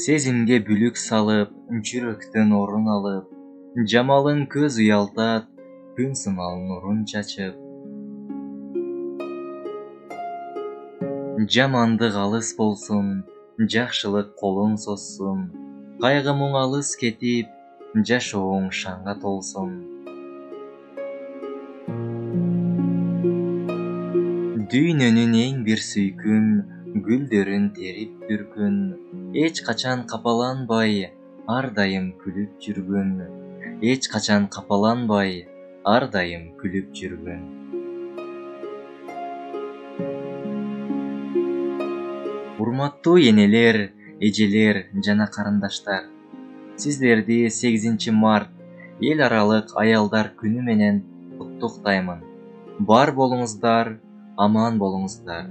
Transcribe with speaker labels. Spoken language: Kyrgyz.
Speaker 1: Сезимге бүлүк салып, жүрөктөн орун алып, жамалың көз уялтат, күн сымал нурун чачып. Жамандык алыс болсун, жакшылык колун созсун, кайгы мұң алыс кетип, жашооң шаңга толсун. Дүйнөнүн эң бир сүйкүм, гүлдөрүн терип бүркүн, эч качан капаланбай, ар дайым күлүп жүргүн. Эч качан капаланбай, ар дайым күлүп жүргүн. Урматтуу энелер, эжелер жана карындаштар, сиздерди 8 март эл аралык аялдар күнү менен куттуктаймын. Бар болуңуздар, аман болуңуздар.